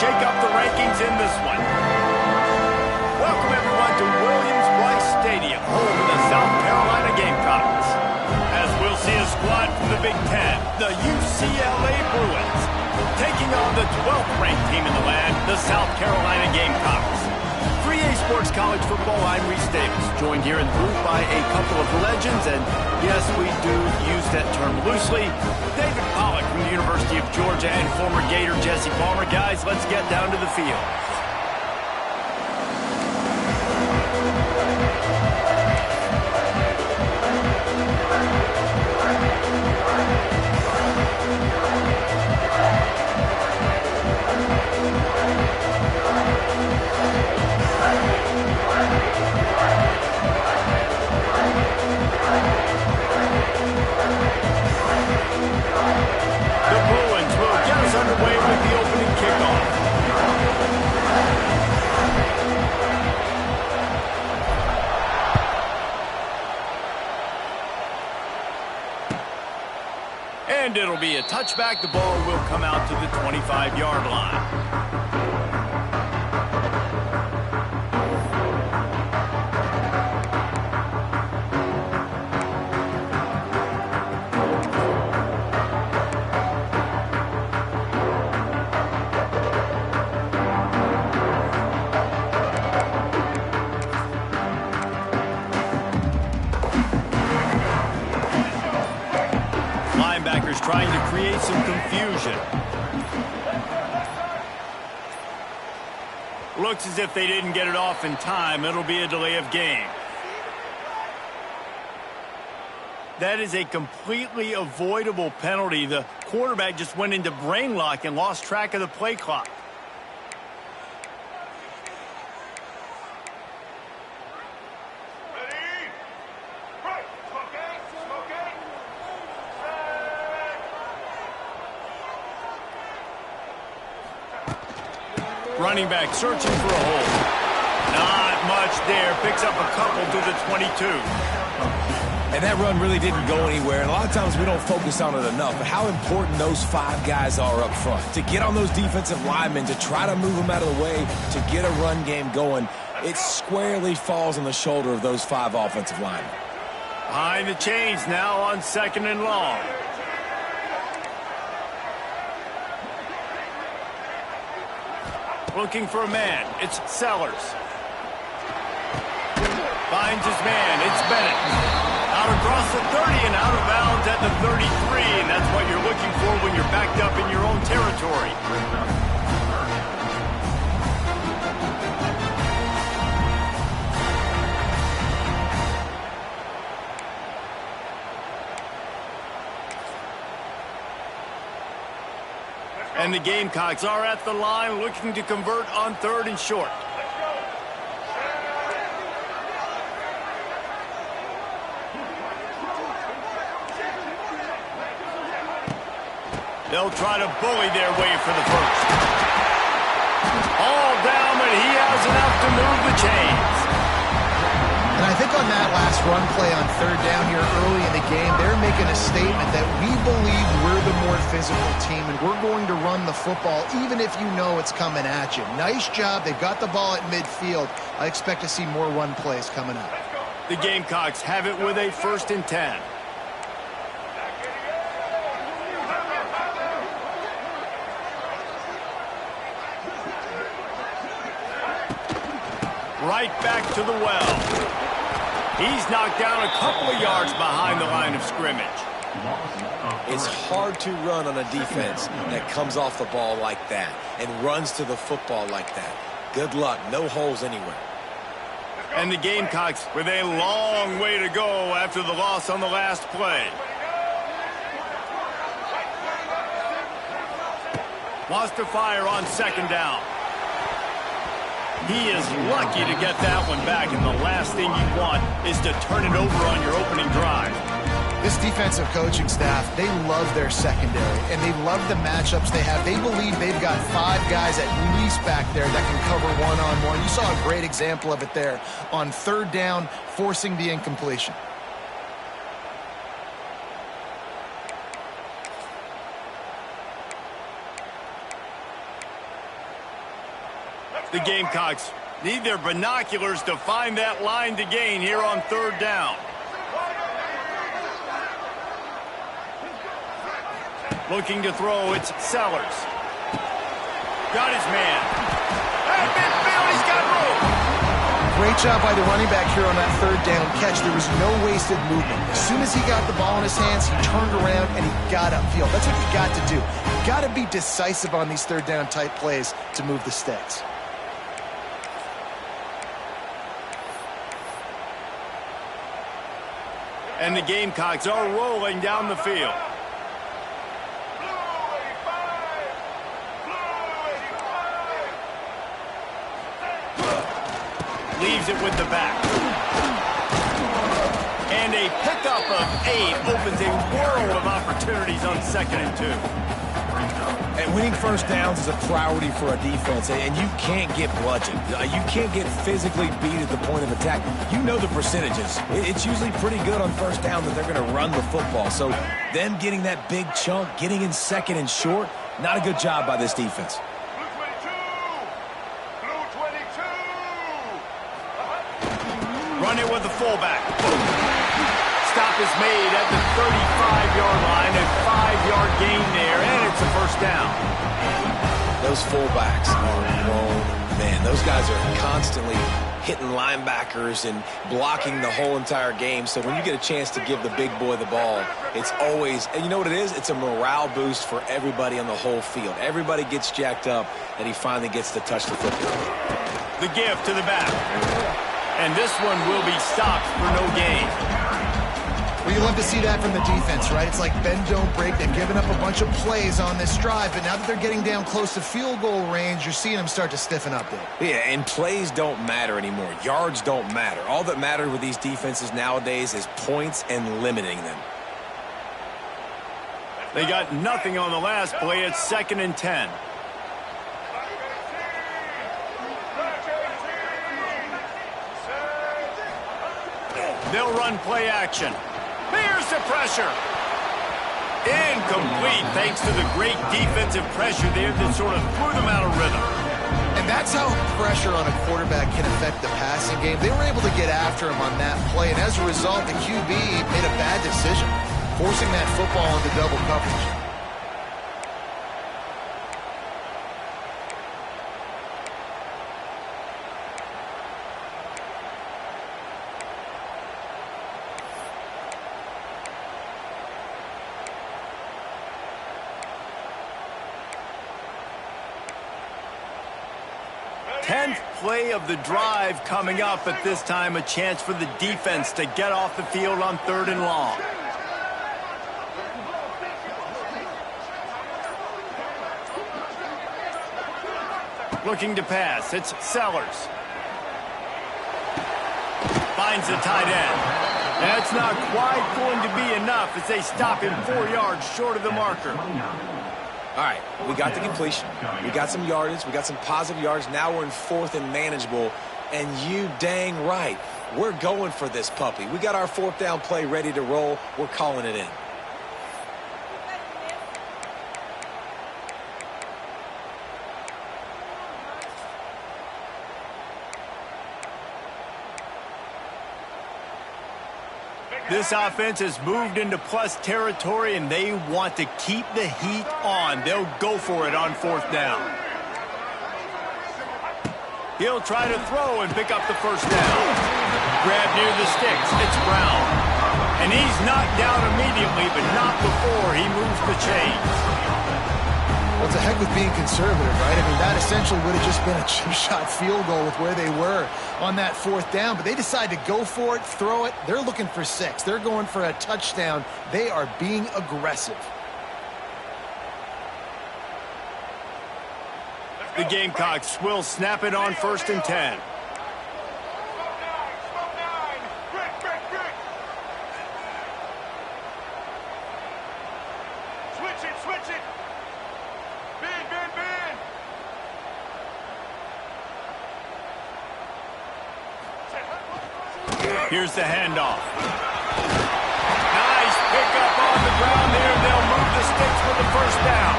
shake up the rankings in this one. Welcome, everyone, to Williams-Brice Stadium, home of the South Carolina Gamecocks. As we'll see a squad from the Big Ten, the UCLA Bruins, taking on the 12th-ranked team in the land, the South Carolina Gamecocks. 3A Sports College Football, I'm Reese Davis, joined here in the booth by a couple of legends, and yes, we do use that term loosely. David Pollack from the University of Georgia and former Gator Jesse Palmer. Guys, let's get down to the field. Underway with the opening kickoff. And it'll be a touchback. The ball will come out to the 25-yard line. Trying to create some confusion. Looks as if they didn't get it off in time. It'll be a delay of game. That is a completely avoidable penalty. The quarterback just went into brain lock and lost track of the play clock. Running back searching for a hole. Not much there. Picks up a couple to the 22. And that run really didn't go anywhere. And a lot of times we don't focus on it enough. But how important those 5 guys are up front. To get on those defensive linemen, to try to move them out of the way, to get a run game going, it squarely falls on the shoulder of those 5 offensive linemen. Behind the chains now on 2nd and long. Looking for a man. It's Sellers. Finds his man. It's Bennett. Out across the 30 and out of bounds at the 33. And that's what you're looking for when you're backed up in your own territory. And the Gamecocks are at the line looking to convert on 3rd and short. They'll try to bully their way for the first. All down, but he has enough to move the chains. And I think on that last run play on 3rd down here early in the game, they're making a statement that we believe we're the more physical team and we're going to run the football even if you know it's coming at you. Nice job. They've got the ball at midfield. I expect to see more run plays coming up. The Gamecocks have it with a 1st and 10. Right back to the well. He's knocked down a couple of yards behind the line of scrimmage. It's hard to run on a defense that comes off the ball like that and runs to the football like that. Good luck. No holes anywhere. And the Gamecocks with a long way to go after the loss on the last play. Wants to fire on 2nd down. He is lucky to get that one back, and the last thing you want is to turn it over on your opening drive. This defensive coaching staff, they love their secondary, and they love the matchups they have. They believe they've got 5 guys at least back there that can cover one-on-one. You saw a great example of it there on 3rd down, forcing the incompletion. The Gamecocks need their binoculars to find that line to gain here on third down. Looking to throw, it's Sellers. Got his man. At midfield, he's got room. Great job by the running back here on that third down catch. There was no wasted movement. As soon as he got the ball in his hands, he turned around and he got upfield. That's what you got to do. You got to be decisive on these third down type plays to move the sticks. And the Gamecocks are rolling down the field. Leaves it with the back. And a pickup of 8 opens a world of opportunities on 2nd and 2. And winning first downs is a priority for a defense, and you can't get bludgeoned. You can't get physically beat at the point of attack. You know the percentages. It's usually pretty good on first down that they're going to run the football. So them getting that big chunk, getting in 2nd and short, not a good job by this defense. Run it with the fullback. Stop is made at the 35-yard line. A 5-yard gain there, and it's a first down. Those fullbacks are grown men. Those guys are constantly hitting linebackers and blocking the whole entire game. So when you get a chance to give the big boy the ball, it's always, and you know what it is? It's a morale boost for everybody on the whole field. Everybody gets jacked up, and he finally gets to touch the football. The give to the back. And this one will be stopped for no gain. Well, you love to see that from the defense, right? It's like bend, don't break. They've given up a bunch of plays on this drive, but now that they're getting down close to field goal range, you're seeing them start to stiffen up there. Yeah, and plays don't matter anymore. Yards don't matter. All that matters with these defenses nowadays is points and limiting them. They got nothing on the last play. It's 2nd and 10. They'll run play action. Here's the pressure. Incomplete thanks to the great defensive pressure there that sort of threw them out of rhythm. And that's how pressure on a quarterback can affect the passing game. They were able to get after him on that play, and as a result, the QB made a bad decision, forcing that football into double coverage. Tenth play of the drive coming up. At this time, a chance for the defense to get off the field on 3rd and long. Looking to pass. It's Sellers. Finds the tight end. That's not quite going to be enough as they stop him 4 yards short of the marker. All right, we got the completion. We got some yardage. We got some positive yards. Now we're in 4th and manageable. And you dang right, we're going for this puppy. We got our 4th down play ready to roll. We're calling it in. This offense has moved into plus territory, and they want to keep the heat on. They'll go for it on 4th down. He'll try to throw and pick up the first down. Grab near the sticks. It's Brown. And he's knocked down immediately, but not before he moves the chains. Well, it's a heck with being conservative, right? I mean, that essentially would have just been a chip shot field goal with where they were on that 4th down. But they decide to go for it, throw it. They're looking for 6. They're going for a touchdown. They are being aggressive. The Gamecocks will snap it on 1st and 10. Switch it. Ben. Here's the handoff. Nice pickup on the ground there. They'll move the sticks for the first down.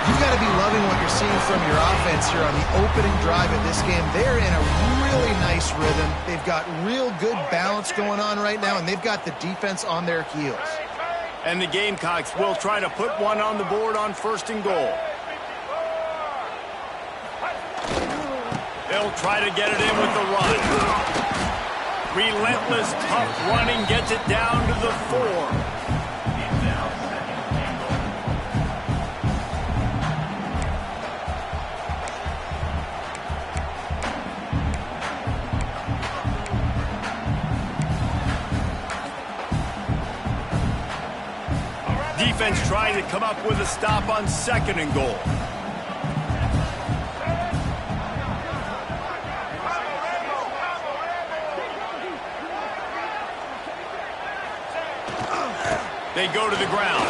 You got to be loving what you're seeing from your offense here on the opening drive of this game. They're in a really nice rhythm. They've got real good balance going on right now, and they've got the defense on their heels. And the Gamecocks will try to put one on the board on 1st and goal. They'll try to get it in with the run. Relentless, tough running gets it down to the 4. Defense trying to come up with a stop on 2nd and goal. They go to the ground.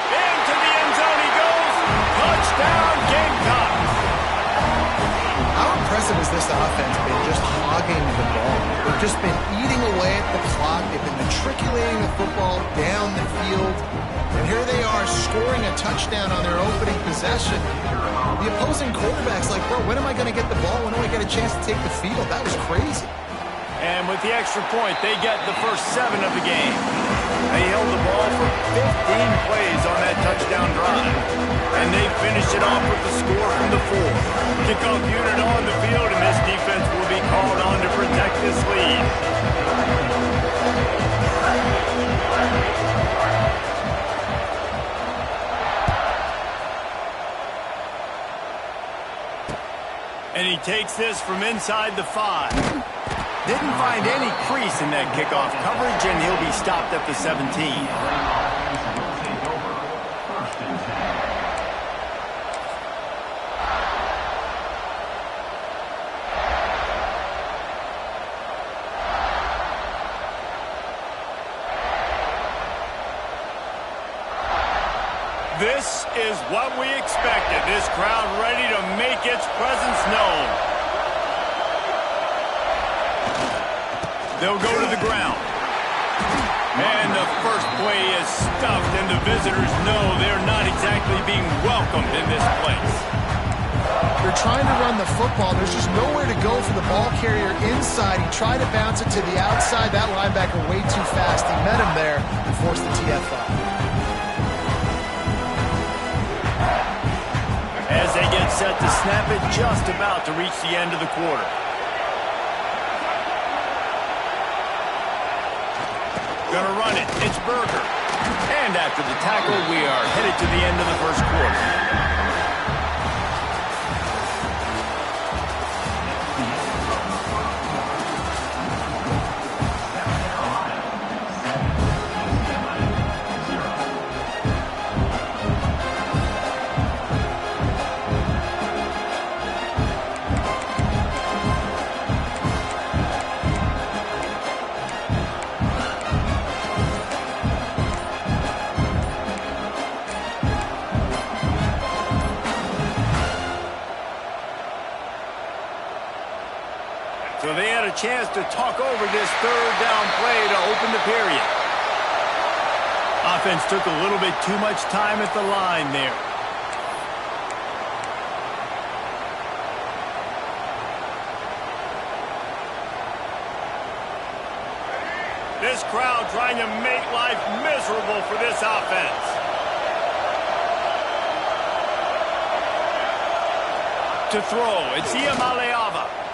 Into the end zone he goes. Touchdown, Gamecocks. How impressive has this offense been just hogging the ball? They've just been eating away at the clock. They've been matriculating the football down the field. And here they are scoring a touchdown on their opening possession. The opposing quarterback's like, bro, when am I going to get the ball? When do I get a chance to take the field? That was crazy. And with the extra point, they get the first 7 of the game. They held the ball for 15 plays on that touchdown drive. And they finished it off with the score from the 4. Kickoff unit on the field, and this defense will be called on to protect this lead. And he takes this from inside the 5. Didn't find any crease in that kickoff coverage, and he'll be stopped at the 17. This is what we expected. This crowd ready to make its presence known. They'll go to the ground. And the first play is stuffed, and the visitors know they're not exactly being welcomed in this place. They're trying to run the football. There's just nowhere to go for the ball carrier inside. He tried to bounce it to the outside. That linebacker way too fast. He met him there and forced the TFL. As they get set to snap it, just about to reach the end of the quarter. Gonna run it. It's Berger. And after the tackle, we are headed to the end of the first quarter. So they had a chance to talk over this 3rd down play to open the period. Offense took a little bit too much time at the line there. This crowd trying to make life miserable for this offense. To throw, it's Iamaleava.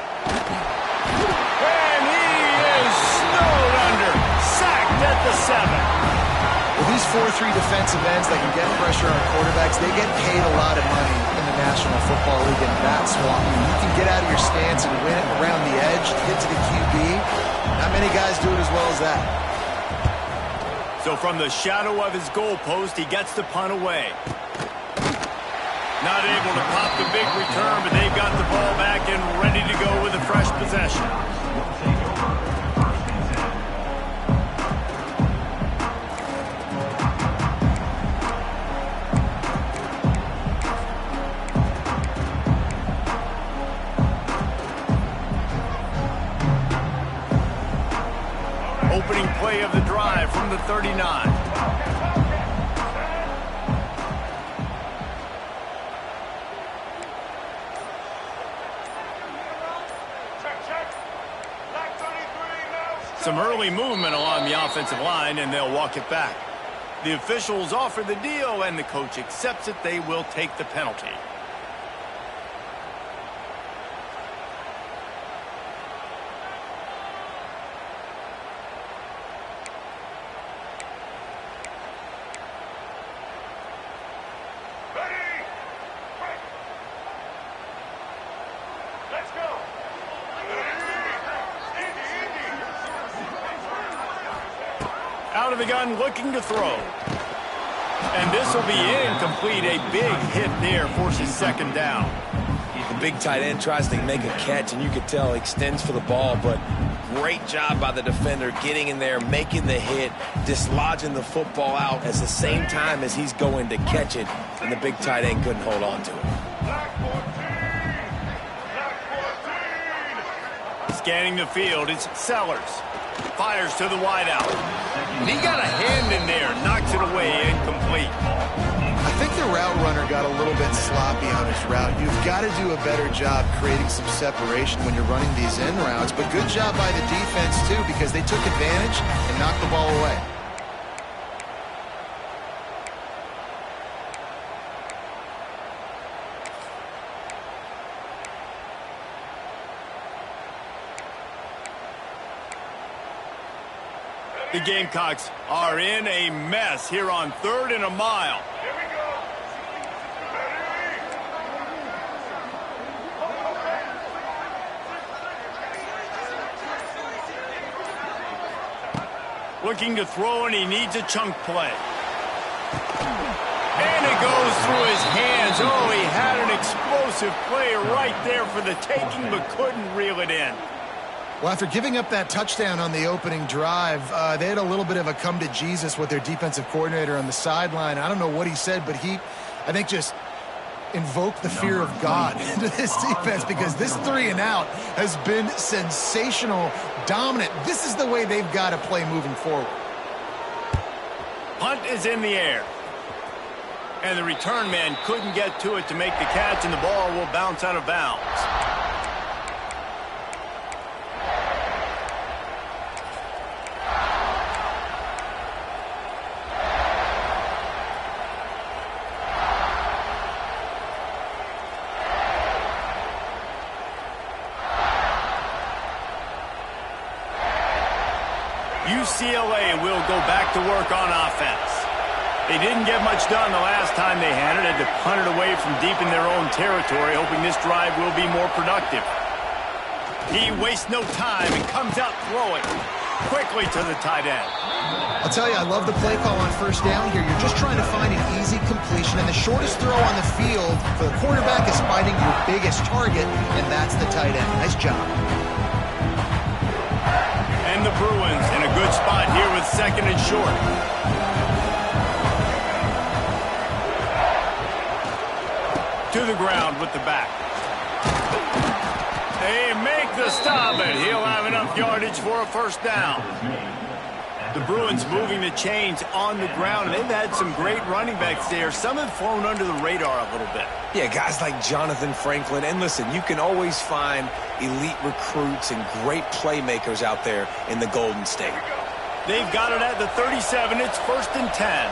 And he is snowed under. Sacked at the 7. Well, these 4-3 defensive ends that can get pressure on quarterbacks, they get paid a lot of money in the National Football League in bat swapping. You can get out of your stance and win it around the edge, get to the QB. Not many guys do it as well as that. So from the shadow of his goalpost, he gets the punt away. Not able to pop the big return, but they've got the ball back and ready to go with a fresh possession. Opening play of the drive from the 39. Some early movement along the offensive line, and they'll walk it back. The officials offer the deal, and the coach accepts it. They will take the penalty. Out of the gun, looking to throw. And this will be incomplete. A big hit there, forces second down. The big tight end tries to make a catch, and you could tell extends for the ball, but great job by the defender getting in there, making the hit, dislodging the football out at the same time as he's going to catch it, and the big tight end couldn't hold on to it. Scanning the field, it's Sellers. Fires to the wideout. He got a hand in there, knocks it away, incomplete. I think the route runner got a little bit sloppy on his route. You've got to do a better job creating some separation when you're running these end routes, but good job by the defense too, because they took advantage and knocked the ball away. The Gamecocks are in a mess here on 3rd and a mile. Here we go. Looking to throw, and he needs a chunk play. And it goes through his hands. Oh, he had an explosive play right there for the taking, but couldn't reel it in. Well, after giving up that touchdown on the opening drive, they had a little bit of a come to Jesus with their defensive coordinator on the sideline. I don't know what he said, but he, I think, just invoked the fear of God into this defense, because this 3 and out has been sensational, dominant. This is the way they've got to play moving forward. Punt is in the air. And the return man couldn't get to it to make the catch, and the ball will bounce out of bounds. UCLA will go back to work on offense. They didn't get much done the last time they had it. Had to punt it away from deep in their own territory, hoping this drive will be more productive. He wastes no time and comes out throwing quickly to the tight end. I'll tell you, I love the play call on 1st down here. You're just trying to find an easy completion, and the shortest throw on the field for the quarterback is finding your biggest target, and that's the tight end. Nice job. And the Bruins in a good spot here with 2nd and short. To the ground with the back. They make the stop, and he'll have enough yardage for a 1st down. The Bruins moving the chains on the ground, and they've had some great running backs there. Some have flown under the radar a little bit. Yeah, guys like Jonathan Franklin. And listen, you can always find elite recruits and great playmakers out there in the Golden State. They've got it at the 37. It's 1st and 10.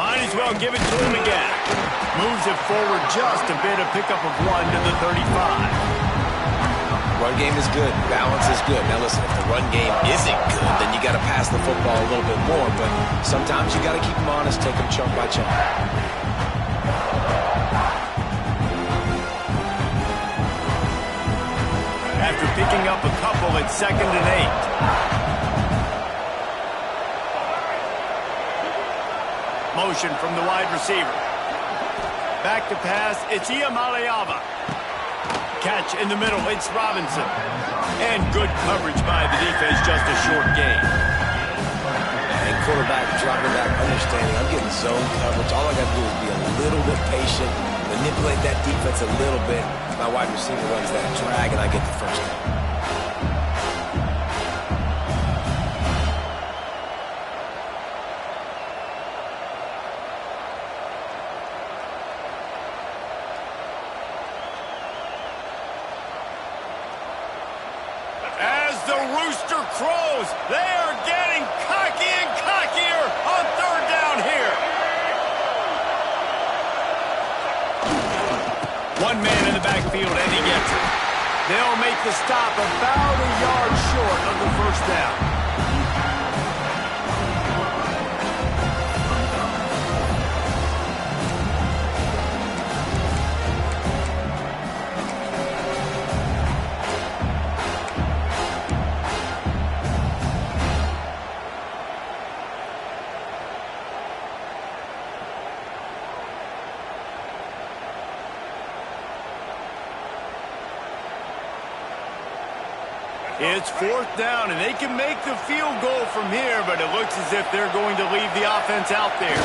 Might as well give it to him again. Moves it forward just a bit, a pickup of 1 to the 35. Run game is good. Balance is good. Now listen, if the run game isn't good, then you got to pass the football a little bit more. But sometimes you got to keep them honest, take them chunk by chunk. After picking up a couple, it's 2nd and 8. Motion from the wide receiver. Back to pass, it's Iamaleava. Catch in the middle, it's Robinson. And good coverage by the defense, just a short gain. And quarterback dropping back, understanding I'm getting zone coverage. All I got to do is be a little bit patient, manipulate that defense a little bit. My wide receiver runs that drag, and I get the 1st down. As the rooster crows, they are getting cocky and cockier on third down here. One man in the backfield, and he gets it. They'll make the stop about a yard short of the first down. It's fourth down, and they can make the field goal from here, but it looks as if they're going to leave the offense out there.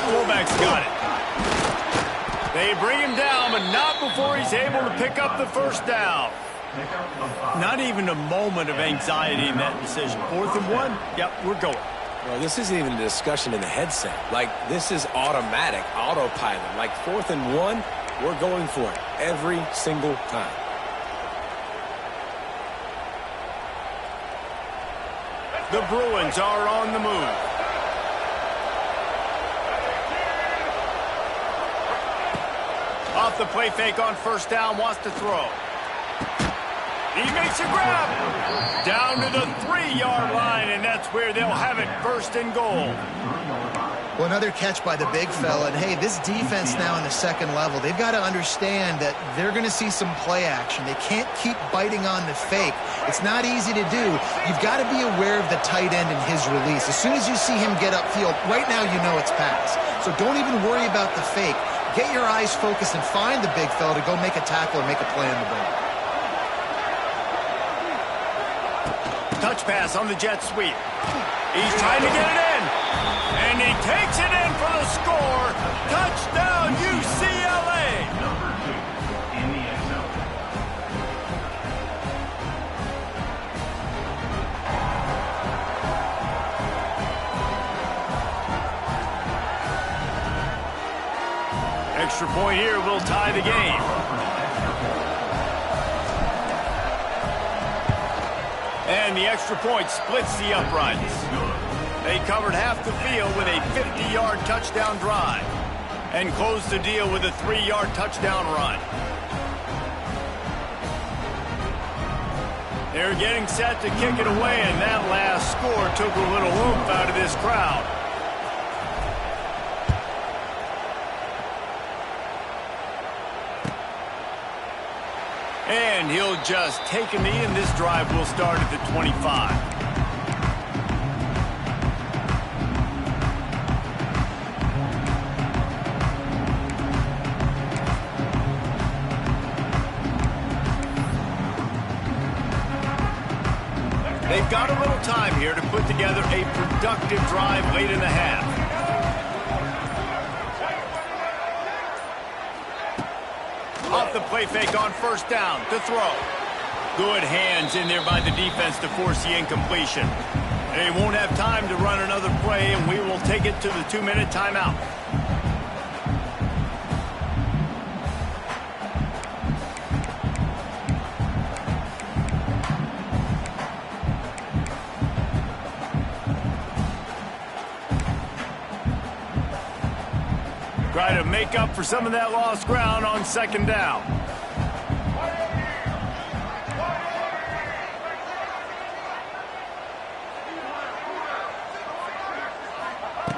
Fullback's got it. They bring him down, but not before he's able to pick up the first down. Not even a moment of anxiety in that decision. 4th and 1? Yep, we're going. Well, this isn't even a discussion in the headset. Like, this is automatic, autopilot. Like, 4th and 1, we're going for it every single time. The Bruins are on the move. Off the play fake on first down, wants to throw. He makes a grab. Down to the 3-yard line, and that's where they'll have it, 1st and goal. Well, another catch by the big fella. And, hey, this defense now in the second level, they've got to understand that they're going to see some play action. They can't keep biting on the fake. It's not easy to do. You've got to be aware of the tight end and his release. As soon as you see him get upfield, right now you know it's pass. So don't even worry about the fake. Get your eyes focused and find the big fella to go make a tackle or make a play on the ball. Touch pass on the jet sweep. He's trying to get it in. And he takes it in for the score. Touchdown, UCLA. Number 2 in the end zone. Extra point here will tie the game. And the extra point splits the uprights. They covered half the field with a 50-yard touchdown drive and closed the deal with a 3-yard touchdown run. They're getting set to kick it away, and that last score took a little oomph out of this crowd. And he'll just take a knee, and this drive will start at the 25. They've got a little time here to put together a productive drive late in the half. Off the play fake on first down to throw. Good hands in there by the defense to force the incompletion. They won't have time to run another play, and we will take it to the 2-minute timeout. Try to make up for some of that lost ground on second down.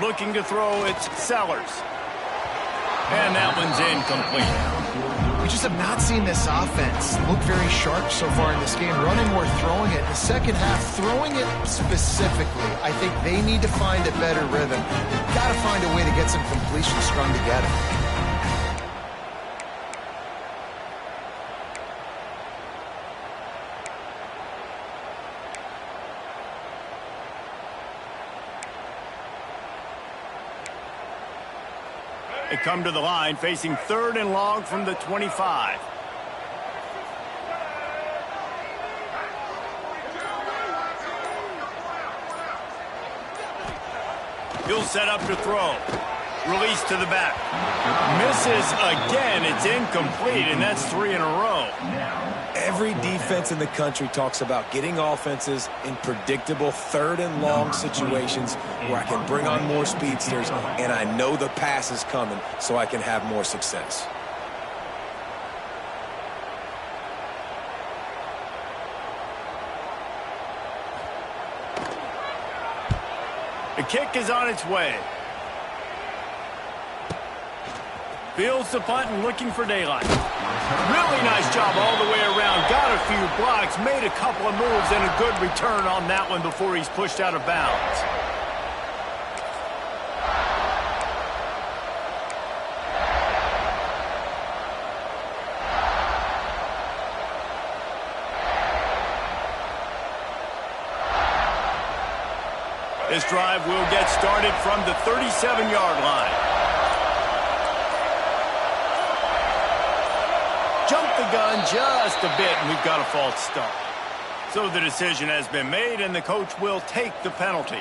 Looking to throw, it's Sellers. And that one's incomplete. We just have not seen this offense look very sharp so far in this game, running or throwing it. In the second half, throwing it specifically, I think they need to find a better rhythm. They've got to find a way to get some completions strung together. They come to the line facing 3rd and long from the 25. He'll set up to throw. Release to the back. Misses again. It's incomplete, and that's 3 in a row. Every defense in the country talks about getting offenses in predictable third and long situations where I can bring on more speedsters and I know the pass is coming so I can have more success. The kick is on its way. Fields the punt and looking for daylight. Really nice job all the way around. Got a few blocks, made a couple of moves, and a good return on that one before he's pushed out of bounds. This drive will get started from the 37-yard line. Jumped the gun just a bit, and we've got a false start. So the decision has been made, and the coach will take the penalty.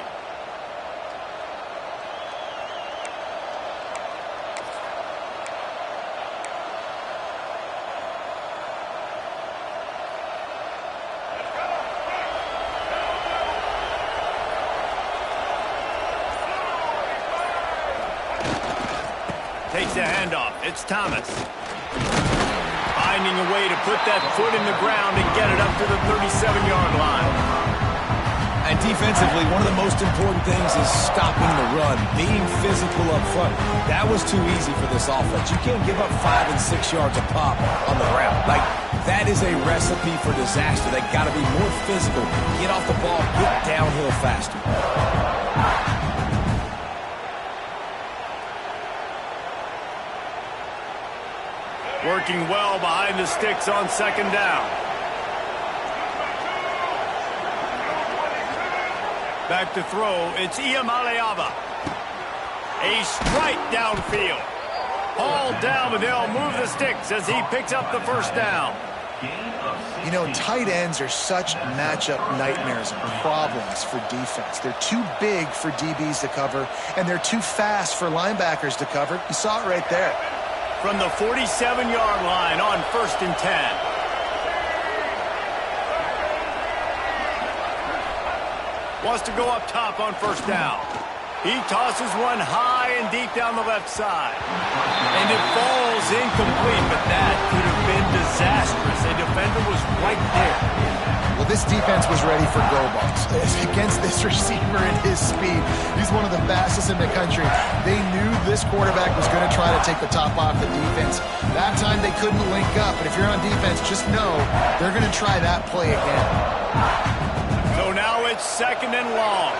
Takes the handoff. It's Thomas. Finding a way to put that foot in the ground and get it up to the 37-yard line. And defensively, one of the most important things is stopping the run, being physical up front. That was too easy for this offense. You can't give up 5 and 6 yards a pop on the ground. Like, that is a recipe for disaster. They got to be more physical, get off the ball, get downhill faster. Working well behind the sticks on second down. Back to throw, it's Iamaleava. A strike downfield. All down, but they'll move the sticks as he picks up the first down. You know, tight ends are such matchup nightmares and problems for defense. They're too big for DBs to cover, and they're too fast for linebackers to cover. You saw it right there. From the 47-yard line on 1st and 10. Wants to go up top on first down. He tosses one high and deep down the left side. And it falls incomplete, but that could have been disastrous. A defender was right there. Well, this defense was ready for go balls. Against this receiver and his speed, he's one of the fastest in the country. They knew this quarterback was going to try to take the top off the defense. That time they couldn't link up, but if you're on defense, just know they're going to try that play again. So now it's 2nd and long.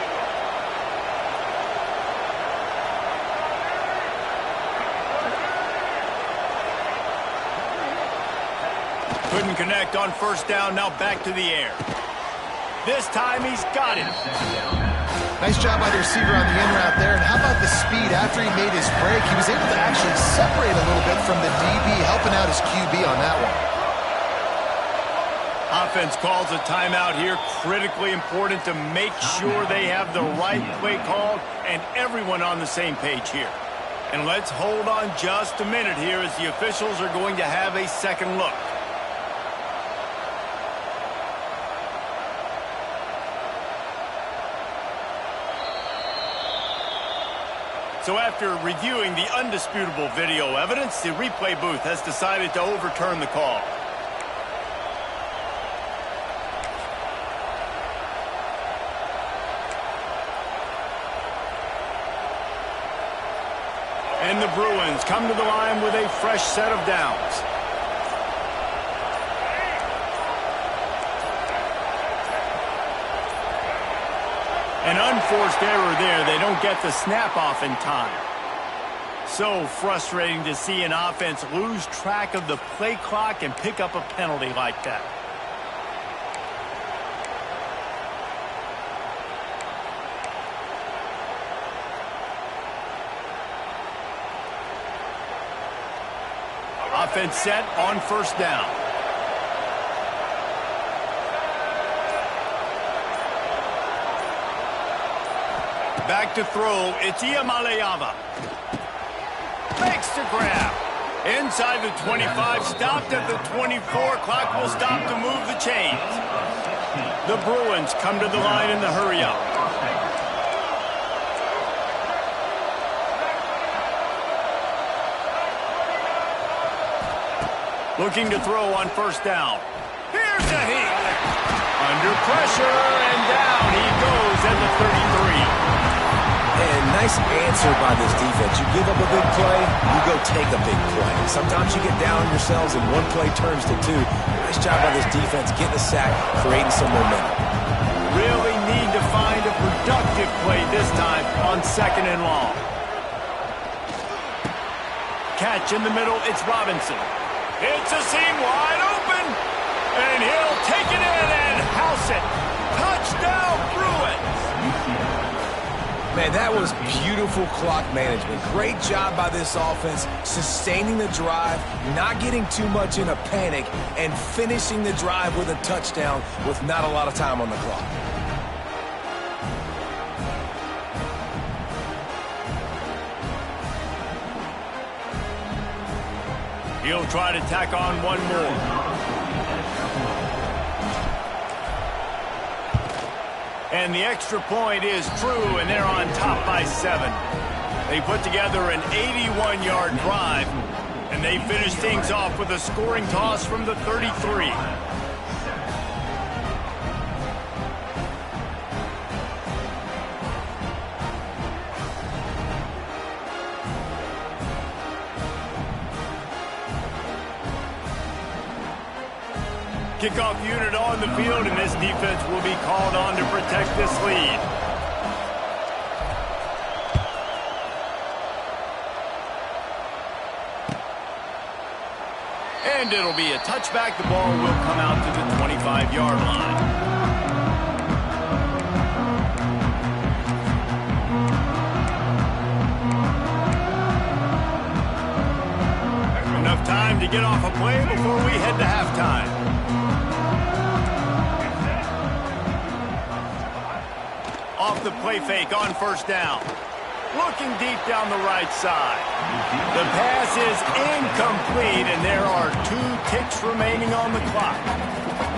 Couldn't connect on first down, now back to the air. This time he's got it. Nice job by the receiver on the in route there. And how about the speed after he made his break? He was able to actually separate a little bit from the DB, helping out his QB on that one. Offense calls a timeout here. Critically important to make sure they have the right play called and everyone on the same page here. And let's hold on just a minute here as the officials are going to have a second look. So after reviewing the undisputable video evidence, the replay booth has decided to overturn the call. And the Bruins come to the line with a fresh set of downs. An unforced error there. They don't get the snap off in time. So frustrating to see an offense lose track of the play clock and pick up a penalty like that. Offense set on first down. Back to throw, it's Iamaleava. Makes the grab. Inside the 25, stopped at the 24. Clock will stop to move the chains. The Bruins come to the line in the hurry-up. Looking to throw on first down. Here's a hit. Under pressure, and down he goes at the 33. And nice answer by this defense. You give up a big play, you go take a big play. Sometimes you get down on yourselves and one play turns to two. Nice job by this defense getting a sack, creating some momentum. Really need to find a productive play this time on 2nd and long. Catch in the middle, it's Robinson. It's a seam wide open, and he'll take it in and house it. Touchdown, Bruins! Man, that was beautiful clock management. Great job by this offense, sustaining the drive, not getting too much in a panic, and finishing the drive with a touchdown with not a lot of time on the clock. He'll try to tack on one more. And the extra point is true, and they're on top by 7. They put together an 81-yard drive, and they finish things off with a scoring toss from the 33. Kickoff unit on the field, and this defense will be called on to protect this lead. And it'll be a touchback. The ball will come out to the 25-yard line. Enough time to get off a play before we head to halftime. Off the play fake on first down. Looking deep down the right side. The pass is incomplete, and there are 2 ticks remaining on the clock.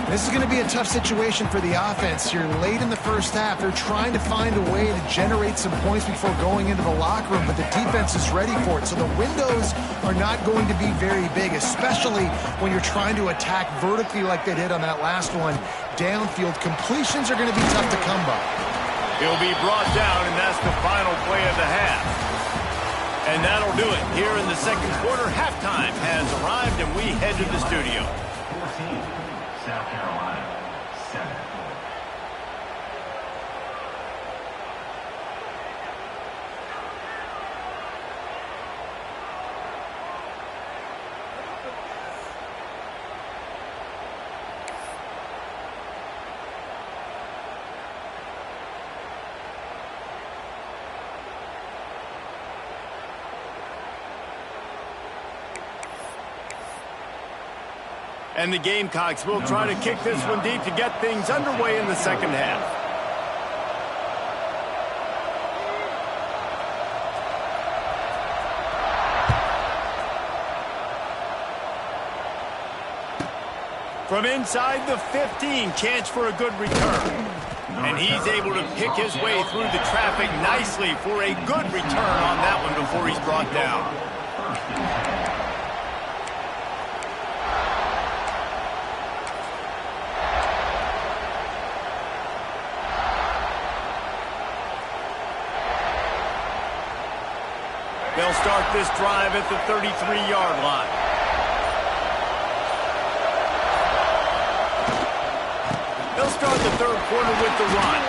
This is going to be a tough situation for the offense here. Late in the first half, they're trying to find a way to generate some points before going into the locker room, but the defense is ready for it. So the windows are not going to be very big, especially when you're trying to attack vertically like they did on that last one. Downfield completions are going to be tough to come by. He'll be brought down, and that's the final play of the half. And that'll do it. Here in the second quarter, halftime has arrived, and we head to the studio. 14, South Carolina, 7. And the Gamecocks will try to kick this one deep to get things underway in the second half. From inside the 15, chance for a good return. And he's able to pick his way through the traffic nicely for a good return on that one before he's brought down. They'll start this drive at the 33-yard line. They'll start the third quarter with the run.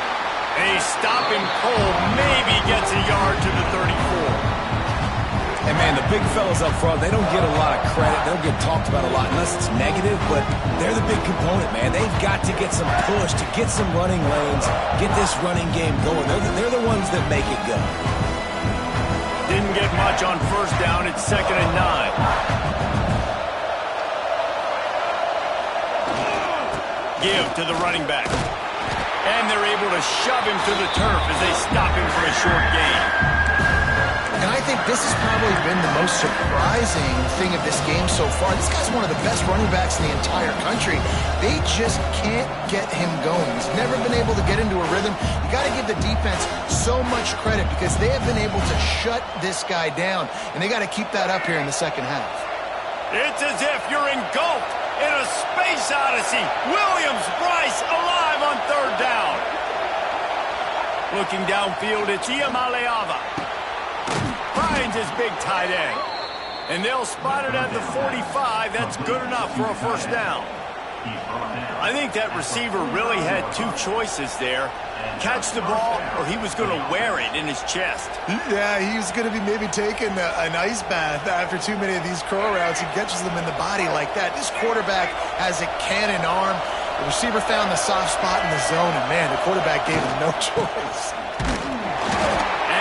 A stopping cold maybe gets a yard to the 34. And, man, the big fellas up front, they don't get a lot of credit. They don't get talked about a lot unless it's negative, but they're the big component, man. They've got to get some push, to get some running lanes, get this running game going. They're the ones that make it go. Didn't get much on first down. It's 2nd and 9. Give to the running back. And they're able to shove him to the turf as they stop him for a short gain. And I think this has probably been the most surprising thing of this game so far. This guy's one of the best running backs in the entire country. They just can't get him going. He's never been able to get into a rhythm. You got to give the defense so much credit because they have been able to shut this guy down, and they got to keep that up here in the second half. It's as if you're engulfed in a space odyssey. Williams-Brice alive on third down. Looking downfield, it's Iamaleava. Finds his big tight end. And they'll spot it at the 45. That's good enough for a first down. I think that receiver really had two choices there. Catch the ball, or he was going to wear it in his chest. Yeah, he was going to be maybe taking an ice bath after too many of these curl routes. He catches them in the body like that. This quarterback has a cannon arm. The receiver found the soft spot in the zone, and man, the quarterback gave him no choice.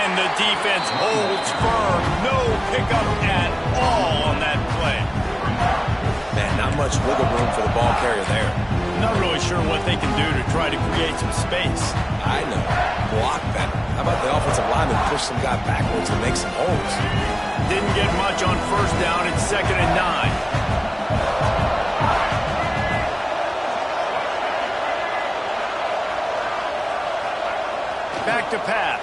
And the defense holds firm. No pickup at all on that play. Man, not much wiggle room for the ball carrier there. Not really sure what they can do to try to create some space. I know. Block better. How about the offensive lineman push some guy backwards and make some holes? Didn't get much on first down. It's 2nd and 9. Back to pass.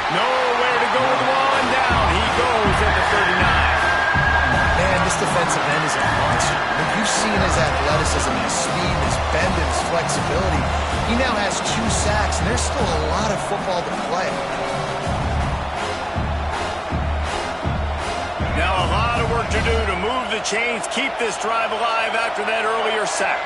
Nowhere to go with one down. He goes at the 39. Man, this defensive end is a monster. I mean, you've seen his athleticism, his speed, his bend, and his flexibility. He now has 2 sacks, and there's still a lot of football to play. Now a lot of work to do to move the chains, keep this drive alive after that earlier sack.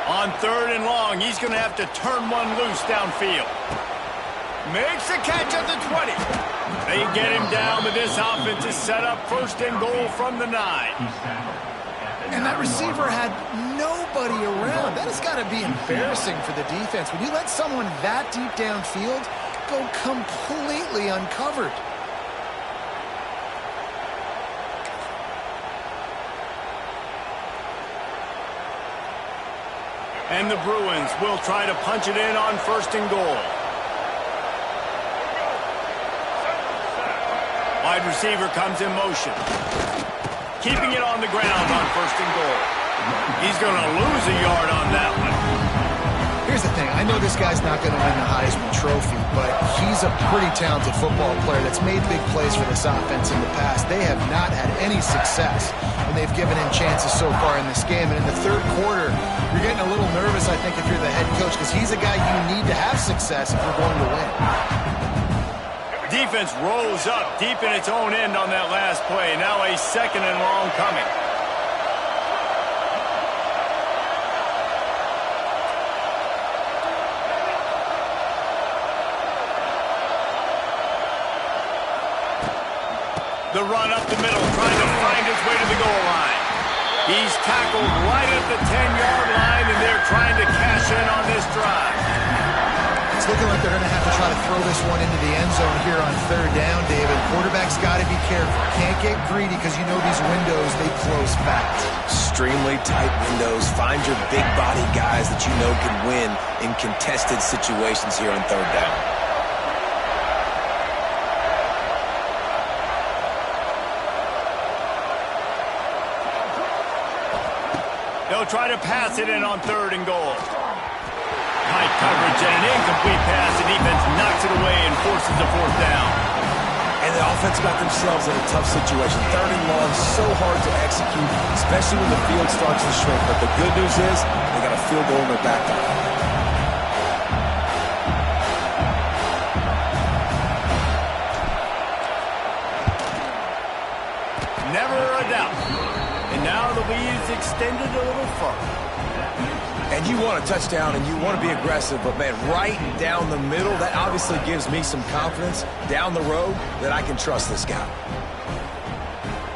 On 3rd and long, he's going to have to turn one loose downfield. Makes a catch at the 20. They get him down, but this offense is set up 1st and goal from the 9. And that receiver had nobody around. That has got to be embarrassing for the defense. When you let someone that deep downfield go completely uncovered. And the Bruins will try to punch it in on 1st and goal. Wide receiver comes in motion. Keeping it on the ground on 1st and goal. He's going to lose a yard on that one. Here's the thing. I know this guy's not going to win the Heisman Trophy, but he's a pretty talented football player that's made big plays for this offense in the past. They have not had any success when they've given him chances so far in this game. And in the 3rd quarter, you're getting a little nervous, I think, if you're the head coach, because he's a guy you need to have success if you're going to win. Defense rolls up deep in its own end on that last play. Now a 2nd and long coming. The run up the middle, trying to find his way to the goal line. He's tackled right at the 10-yard line, and they're trying to cash in on this drive. It's looking like they're going to have to try to throw this one into the end zone here on 3rd down, David. Quarterback's got to be careful. Can't get greedy because you know these windows, they close fast. Extremely tight windows. Find your big body guys that you know can win in contested situations here on 3rd down. They'll try to pass it in on 3rd and goal. Tight coverage and an incomplete pass. The defense knocks it away and forces the 4th down. And the offense got themselves in a tough situation. 3rd and long, so hard to execute, especially when the field starts to shrink. But the good news is they got a field goal in their back pocket. Never a doubt. And now the lead is extended a little further. And you want a touchdown and you want to be aggressive, but man, right down the middle, that obviously gives me some confidence down the road that I can trust this guy.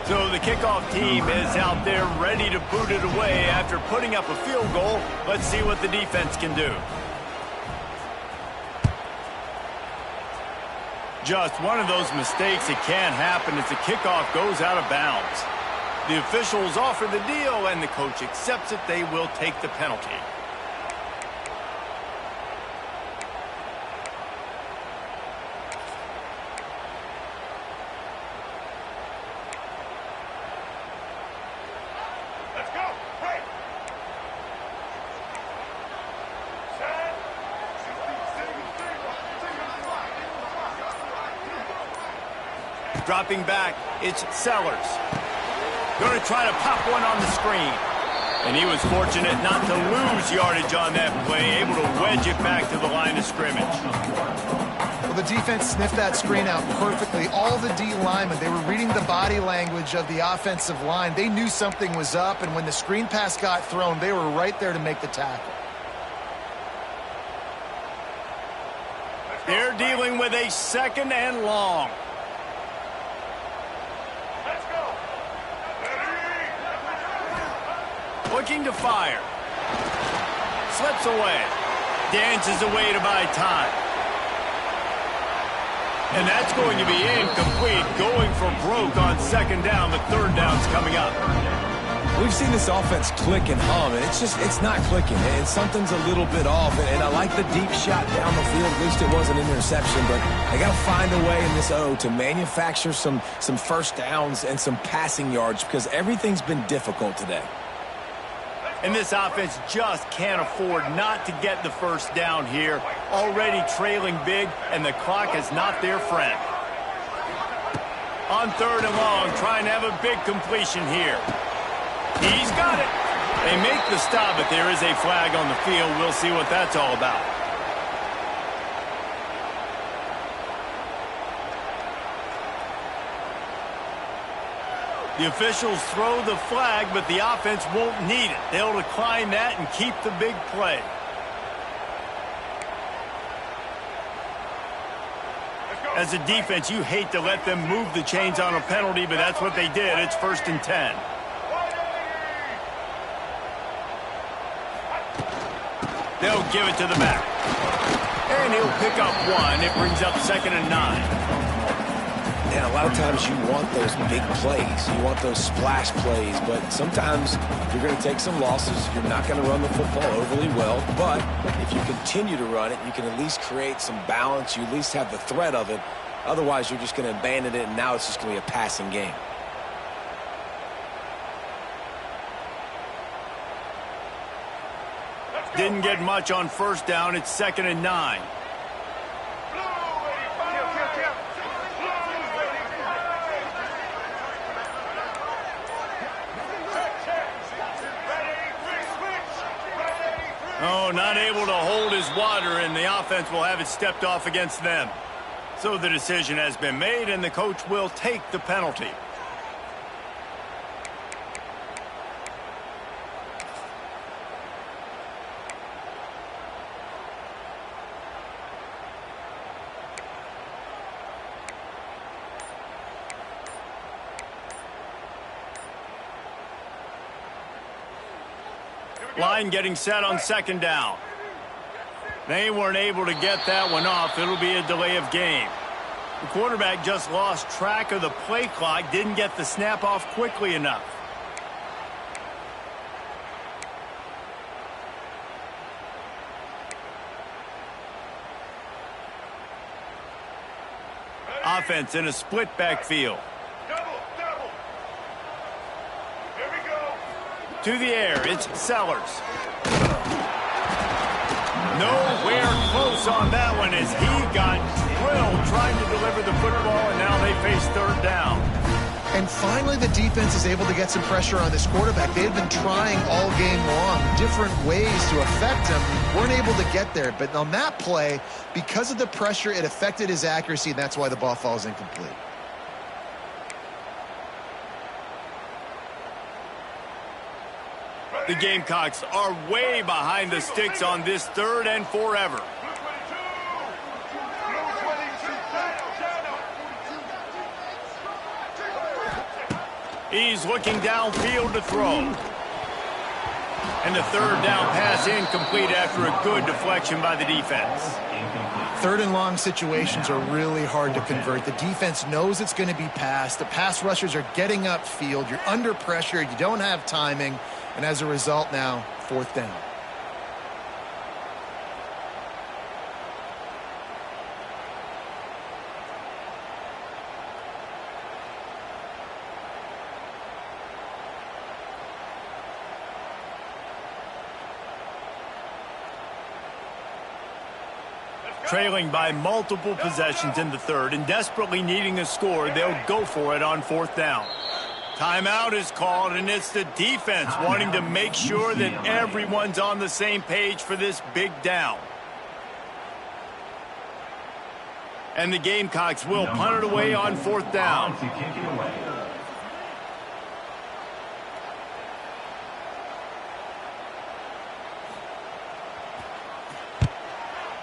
So the kickoff team is out there ready to boot it away after putting up a field goal. Let's see what the defense can do. Just one of those mistakes that can happen as the kickoff goes out of bounds. The officials offer the deal, and the coach accepts it. They will take the penalty. Dropping back, it's Sellers. Going to try to pop one on the screen. And he was fortunate not to lose yardage on that play, able to wedge it back to the line of scrimmage. Well, the defense sniffed that screen out perfectly. All the D linemen, they were reading the body language of the offensive line. They knew something was up, and when the screen pass got thrown, they were right there to make the tackle. They're dealing with a 2nd and long. Let's go. Looking to fire. Slips away. Dances away to buy time. And that's going to be incomplete. Going for broke on 2nd down, but 3rd down's coming up. We've seen this offense click and hum, and it's not clicking. And something's a little bit off. And I like the deep shot down the field. At least it wasn't an interception, but they got to find a way in this O to manufacture some first downs and some passing yards because everything's been difficult today. And this offense just can't afford not to get the first down here. Already trailing big, and the clock is not their friend. On 3rd and long, trying to have a big completion here. He's got it. They make the stop, but there is a flag on the field. We'll see what that's all about. The officials throw the flag, but the offense won't need it. They'll decline that and keep the big play. As a defense, you hate to let them move the chains on a penalty, but that's what they did. It's 1st and 10. They'll give it to the back. And he'll pick up 1. It brings up 2nd and 9. And a lot of times you want those big plays. You want those splash plays. But sometimes you're going to take some losses. You're not going to run the football overly well. But if you continue to run it, you can at least create some balance. You at least have the threat of it. Otherwise, you're just going to abandon it, and now it's just going to be a passing game. Didn't get much on 1st down. It's 2nd and 9. Oh, not able to hold his water, and the offense will have it stepped off against them. So the decision has been made, and the coach will take the penalty. Line getting set on 2nd down. They weren't able to get that one off. It'll be a delay of game. The quarterback just lost track of the play clock, didn't get the snap off quickly enough. Offense in a split backfield. To the air, it's Sellers. Nowhere close on that one as he got drilled trying to deliver the football, and now they face 3rd down. And finally, the defense is able to get some pressure on this quarterback. They've been trying all game long, different ways to affect him. Weren't able to get there. But on that play, because of the pressure, it affected his accuracy, and that's why the ball falls incomplete. The Gamecocks are way behind the sticks on this 3rd and forever. He's looking downfield to throw. And the 3rd down pass incomplete after a good deflection by the defense. 3rd and long situations are really hard to convert. The defense knows it's going to be passed. The pass rushers are getting upfield. You're under pressure. You don't have timing. And as a result now, 4th down. Trailing by multiple possessions in the third and desperately needing a score, they'll go for it on fourth down. Timeout is called, and it's the defense wanting to make sure that everyone's on the same page for this big down. And the Gamecocks will punt it away on fourth down.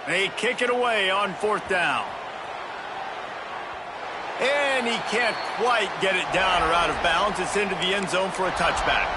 They kick it away on fourth down. And he can't quite get it down or out of bounds. It's into the end zone for a touchback.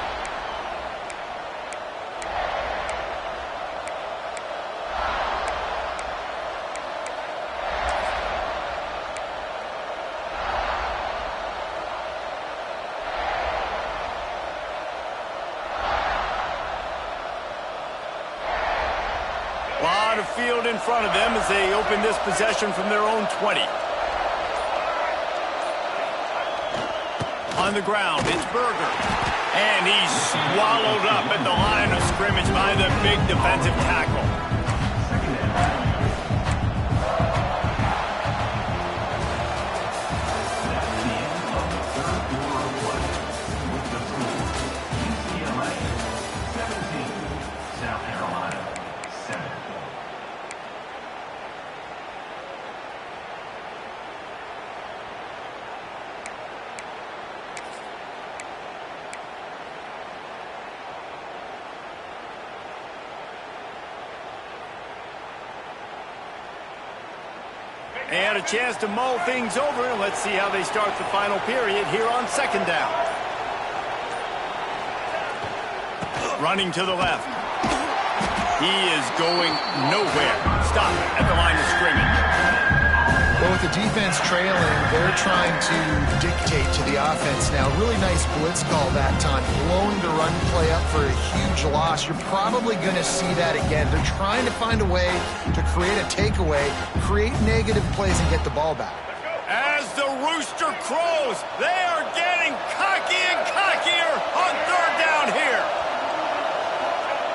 A lot of field in front of them as they open this possession from their own 20. On the ground, it's Berger. And he's swallowed up at the line of scrimmage by the big defensive tackle. And a chance to mull things over. Let's see how they start the final period here on second down. Running to the left. He is going nowhere. Stop at the line of scrimmage. Well, with the defense trailing, they're trying to dictate to the offense now. Really nice blitz call that time. Blowing the run play up for a huge loss. You're probably going to see that again. They're trying to find a way to create a takeaway, create negative plays, and get the ball back. As the rooster crows, they are getting cocky and cockier on third down here.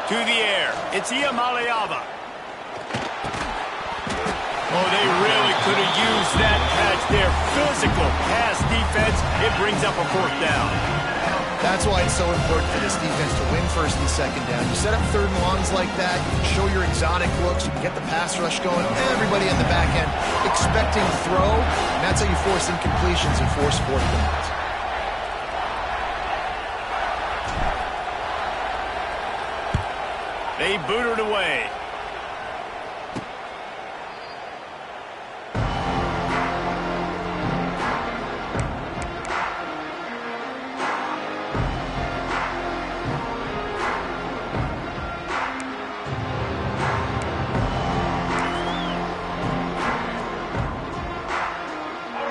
To the air, it's Iamaleava. Oh, they really could have used that catch there. Physical pass defense. It brings up a fourth down. That's why it's so important for this defense to win first and second down. You set up third and longs like that, you can show your exotic looks, you can get the pass rush going, everybody in the back end expecting throw, and that's how you force incompletions and force fourth downs. They boot it away.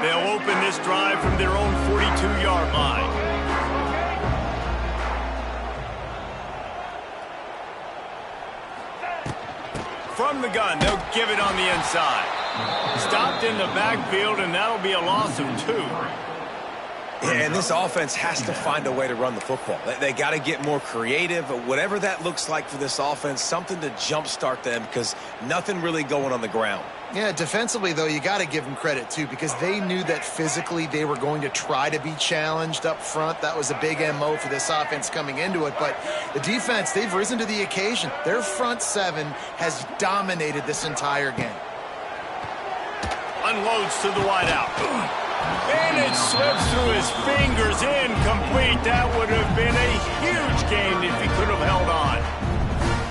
They'll open this drive from their own 42-yard line. From the gun, they'll give it on the inside. Stopped in the backfield, and that'll be a loss of 2. Yeah, and this offense has to find a way to run the football. They got to get more creative, whatever that looks like for this offense, something to jumpstart them because nothing really going on the ground. Yeah, defensively, though, you got to give them credit, too, because they knew that physically they were going to try to be challenged up front. That was a big MO for this offense coming into it. But the defense, they've risen to the occasion. Their front seven has dominated this entire game. Unloads to the wideout. And it slips through his fingers, incomplete. That would have been a huge gain if he could have held on.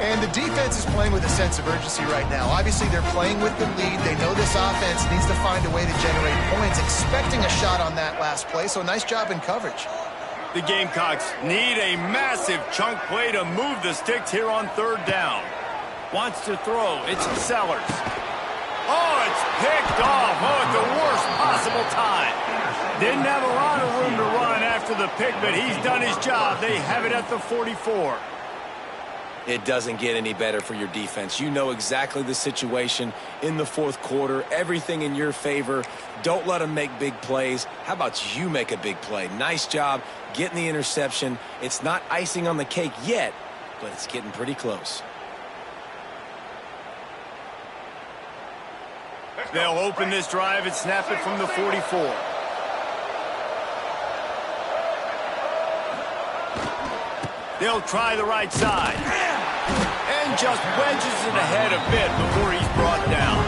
And the defense is playing with a sense of urgency right now. Obviously, they're playing with the lead. They know this offense needs to find a way to generate points, expecting a shot on that last play, so nice job in coverage. The Gamecocks need a massive chunk play to move the sticks here on third down. Wants to throw. It's Sellers. Oh, it's picked off. Oh, at the worst possible time. Didn't have a lot of room to run after the pick, but he's done his job. They have it at the 44. It doesn't get any better for your defense. You know exactly the situation in the fourth quarter, everything in your favor. Don't let them make big plays. How about you make a big play? Nice job getting the interception. It's not icing on the cake yet, but it's getting pretty close. They'll open this drive and snap it from the 44. They'll try the right side. And just wedges it ahead a bit before he's brought down.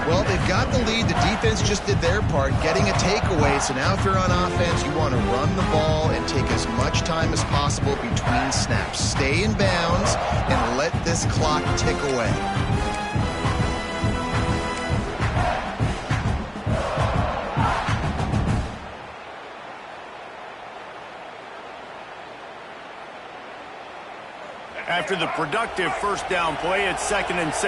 Well, they've got the lead. The defense just did their part, getting a takeaway. So now if you're on offense, you want to run the ball and take as much time as possible between snaps. Stay in bounds and let this clock tick away. After the productive first down play, it's 2nd and 6.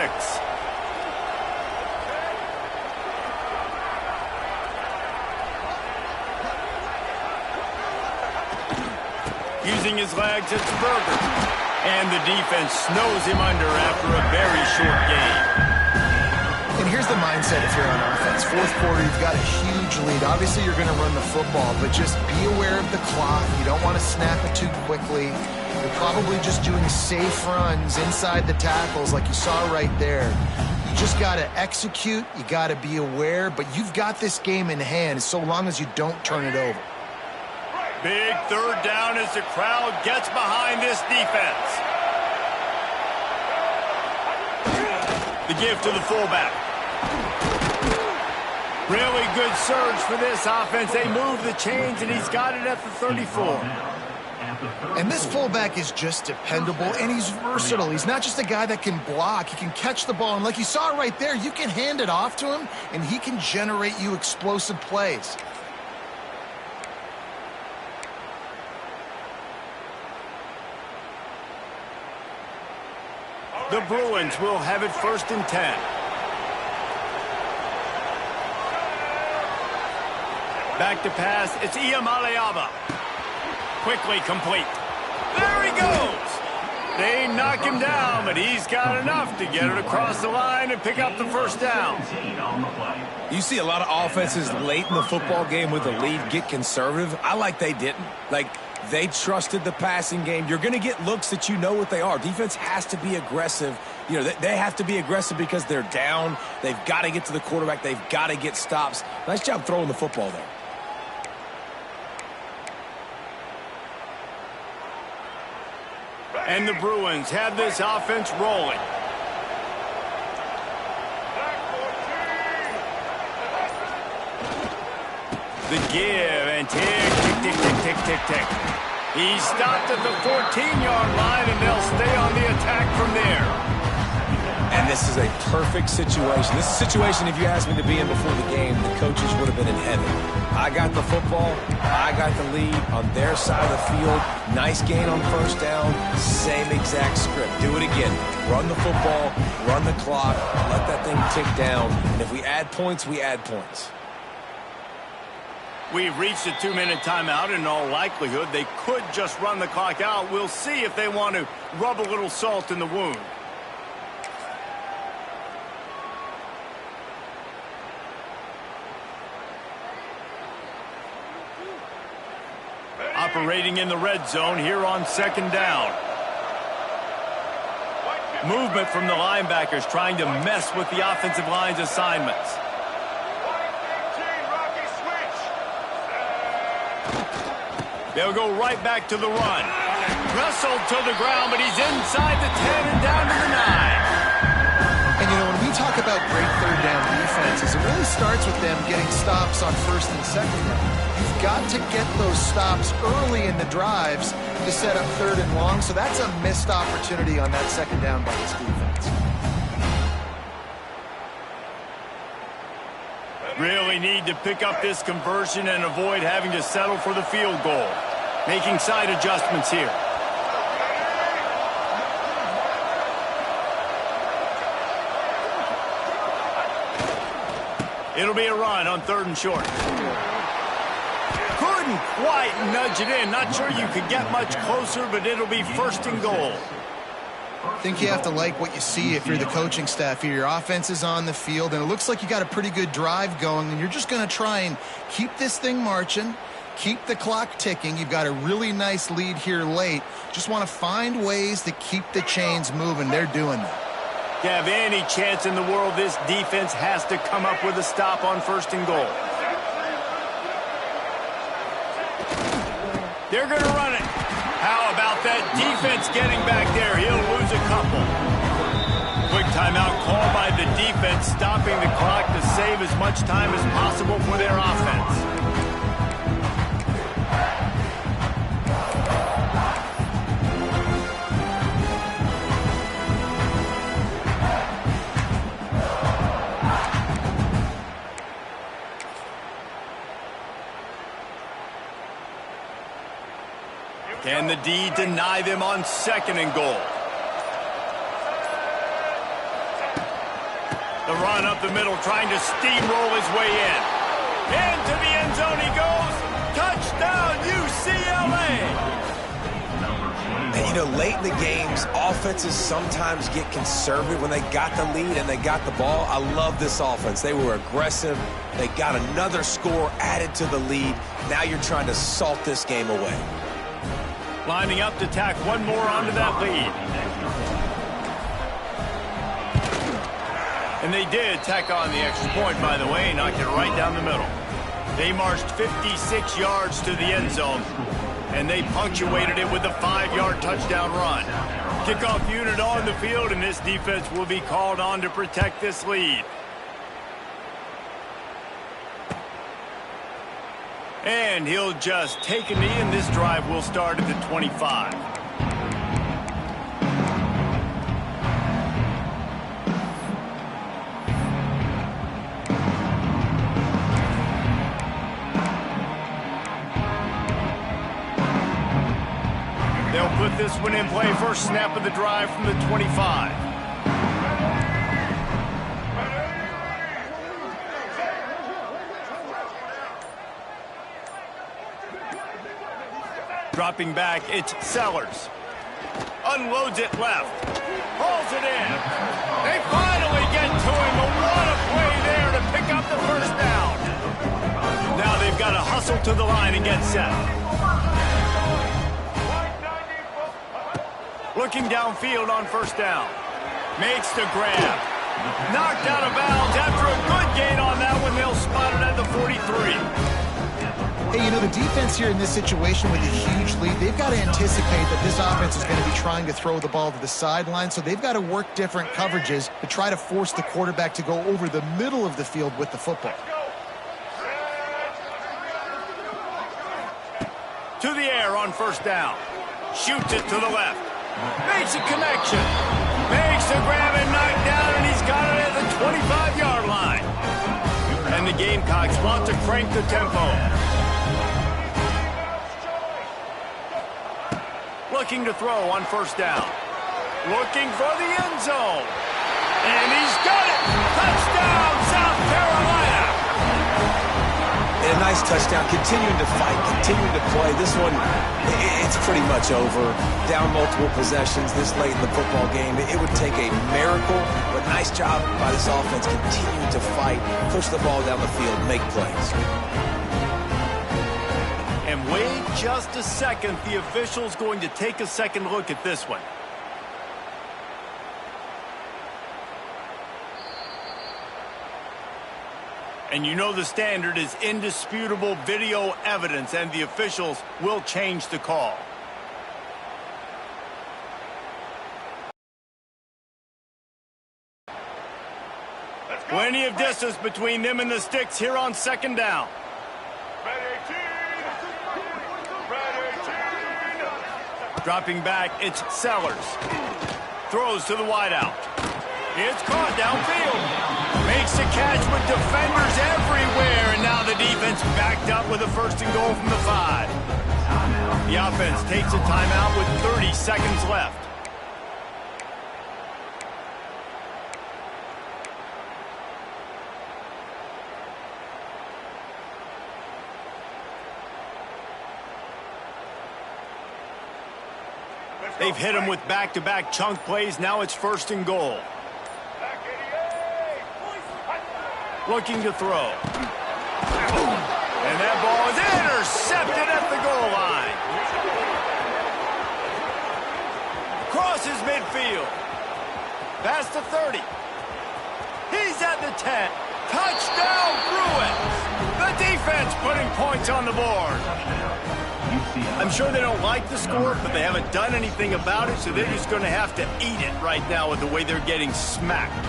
Using his legs, it's Berger. And the defense snows him under after a very short game. And here's the mindset if you're on offense. Fourth quarter, you've got a huge lead. Obviously, you're going to run the football, but just be aware of the clock. You don't want to snap it too quickly. You're probably just doing safe runs inside the tackles like you saw right there. You just got to execute. You got to be aware, but you've got this game in hand so long as you don't turn it over. Big third down as the crowd gets behind this defense. The give to the fullback. Really good surge for this offense. They move the chains, and he's got it at the 34. And this fullback is just dependable, and he's versatile. He's not just a guy that can block. He can catch the ball, and like you saw right there, you can hand it off to him, and he can generate you explosive plays. The Bruins will have it 1st and 10. Back to pass, it's Iamaleava. Quickly complete. There he goes! They knock him down, but he's got enough to get it across the line and pick up the first down. You see a lot of offenses late in the football game with the lead get conservative. I like they didn't. They trusted the passing game. You're going to get looks that you know what they are. Defense has to be aggressive. You know, they have to be aggressive because they're down. They've got to get to the quarterback. They've got to get stops. Nice job throwing the football there. And the Bruins have this offense rolling. The give and tick, tick, tick, tick, tick, tick. He stopped at the 14-yard line, and they'll stay on the attack from there. And this is a perfect situation. This is a situation, if you asked me to be in before the game, the coaches would have been in heaven. I got the football. I got the lead on their side of the field. Nice gain on first down. Same exact script. Do it again. Run the football. Run the clock. Let that thing tick down. And if we add points, we add points. We've reached a 2-minute timeout. In all likelihood, they could just run the clock out. We'll see if they want to rub a little salt in the wound. Operating in the red zone here on 2nd down. Movement from the linebackers trying to mess with the offensive line's assignments. They'll go right back to the run. Wrestled to the ground, but he's inside the 10 and down to the 9. And, you know, when we talk about great third down defenses, it really starts with them getting stops on 1st and 2nd down. You've got to get those stops early in the drives to set up 3rd and long, so that's a missed opportunity on that 2nd down by this defense. Really need to pick up this conversion and avoid having to settle for the field goal. Making side adjustments here. It'll be a run on 3rd and short. Couldn't quite nudge it in. Not sure you could get much closer, but it'll be 1st and goal. I think you have to like what you see if you're the coaching staff here. Your offense is on the field, and it looks like you got a pretty good drive going, and you're just going to try and keep this thing marching, keep the clock ticking. You've got a really nice lead here late. Just want to find ways to keep the chains moving. They're doing that. To have any chance in the world, this defense has to come up with a stop on 1st and goal. They're going to run it. How about that defense getting back there? He'll lose a couple. Quick timeout called by the defense, stopping the clock to save as much time as possible for their offense. Can the D deny them on 2nd and goal? The run up the middle, trying to steamroll his way in. Into the end zone he goes. Touchdown, UCLA! And, you know, late in the games, offenses sometimes get conservative when they got the lead and they got the ball. I love this offense. They were aggressive. They got another score added to the lead. Now you're trying to salt this game away. Lining up to tack one more onto that lead. And they did tack on the extra point, by the way, knocked it right down the middle. They marched 56 yards to the end zone, and they punctuated it with a 5-yard touchdown run. Kickoff unit on the field, and this defense will be called on to protect this lead. And he'll just take a knee, and this drive will start at the 25. They'll put this one in play. First snap of the drive from the 25. Dropping back, it's Sellers. Unloads it left. Hauls it in. They finally get to him, but what a play there to pick up the 1st down. Now they've got to hustle to the line and get set. Looking downfield on 1st down. Makes the grab. Knocked out of bounds after a good gain on that one. They'll spot it at the 43. Hey, you know, the defense here in this situation with a huge lead, they've got to anticipate that this offense is going to be trying to throw the ball to the sideline, so they've got to work different coverages to try to force the quarterback to go over the middle of the field with the football. To the air on 1st down. Shoots it to the left. Makes a connection. Makes the grab and knocked down, and he's got it at the 25-yard line. And the Gamecocks want to crank the tempo. Looking to throw on 1st down. Looking for the end zone. And he's got it. Touchdown, South Carolina. And a nice touchdown. Continuing to fight, continuing to play. This one, it's pretty much over. Down multiple possessions this late in the football game. It would take a miracle, but nice job by this offense continuing to fight, push the ball down the field, make plays. And wait just a second. The official's going to take a second look at this one. And you know the standard is indisputable video evidence, and the officials will change the call. Plenty of distance between them and the sticks here on 2nd down. Dropping back, it's Sellers. Throws to the wideout. It's caught downfield. Makes the catch with defenders everywhere, and now the defense backed up with a 1st and goal from the 5. The offense takes a timeout with 30 seconds left. They've hit him with back-to-back chunk plays. Now it's 1st and goal. Looking to throw. And that ball is intercepted at the goal line. Crosses midfield. Past the 30. He's at the 10. Touchdown, Bruins! The defense putting points on the board. I'm sure they don't like the score, but they haven't done anything about it, so they're just going to have to eat it right now with the way they're getting smacked.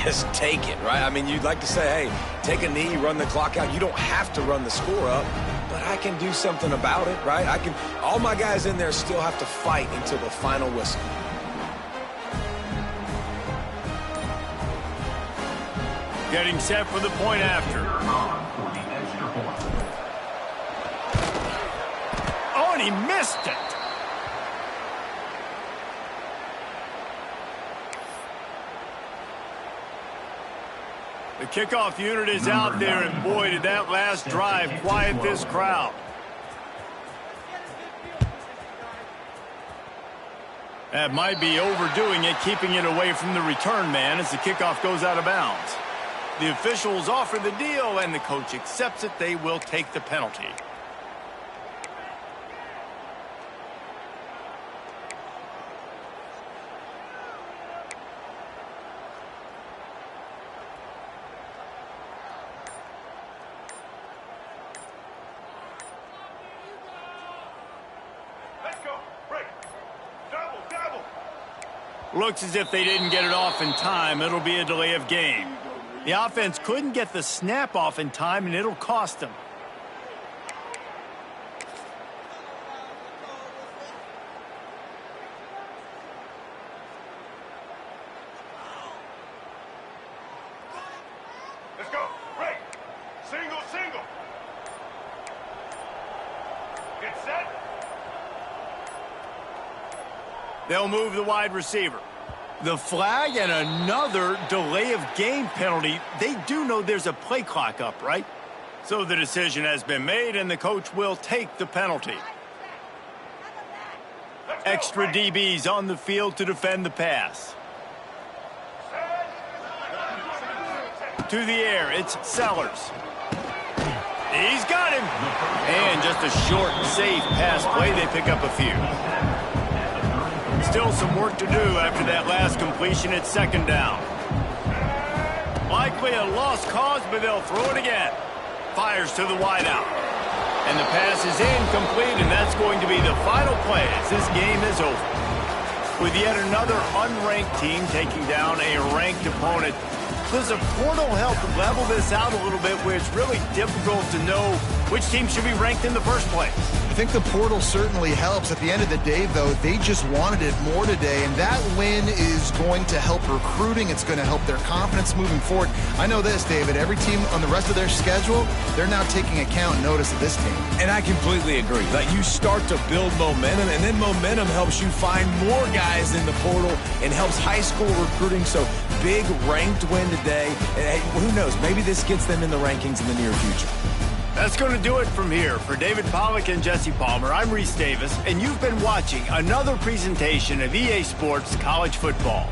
Just take it, right? I mean, you'd like to say, hey, take a knee, run the clock out. You don't have to run the score up, but I can do something about it, right? All my guys in there still have to fight until the final whistle. Getting set for the point after. Oh, and he missed it. The kickoff unit is out there, and boy, did that last drive quiet this crowd. That might be overdoing it, keeping it away from the return man as the kickoff goes out of bounds. The officials offer the deal, and the coach accepts it. They will take the penalty. Let's go. Break. Double. Looks as if they didn't get it off in time. It'll be a delay of game. The offense couldn't get the snap off in time, and it'll cost them. Let's go. Break. Single. Get set. They'll move the wide receiver. The flag and another delay of game penalty. They do know there's a play clock up, right? So the decision has been made, and the coach will take the penalty. Extra DBs on the field to defend the pass. To the air, it's Sellers. He's got him. And just a short, safe pass play. They pick up a few. Still some work to do after that last completion at second down. Likely a lost cause, but they'll throw it again. Fires to the wideout. And the pass is incomplete, and that's going to be the final play as this game is over. With yet another unranked team taking down a ranked opponent, does a portal help level this out a little bit where it's really difficult to know which team should be ranked in the first place? I think the portal certainly helps. At the end of the day, though, they just wanted it more today, and that win is going to help recruiting. It's going to help their confidence moving forward. I know this, David, every team on the rest of their schedule, they're now taking account and notice of this team. And I completely agree. Like, you start to build momentum, and then momentum helps you find more guys in the portal and helps high school recruiting. So big ranked win today. And who knows, maybe this gets them in the rankings in the near future. That's going to do it from here. For David Pollack and Jesse Palmer, I'm Reese Davis, and you've been watching another presentation of EA Sports College Football.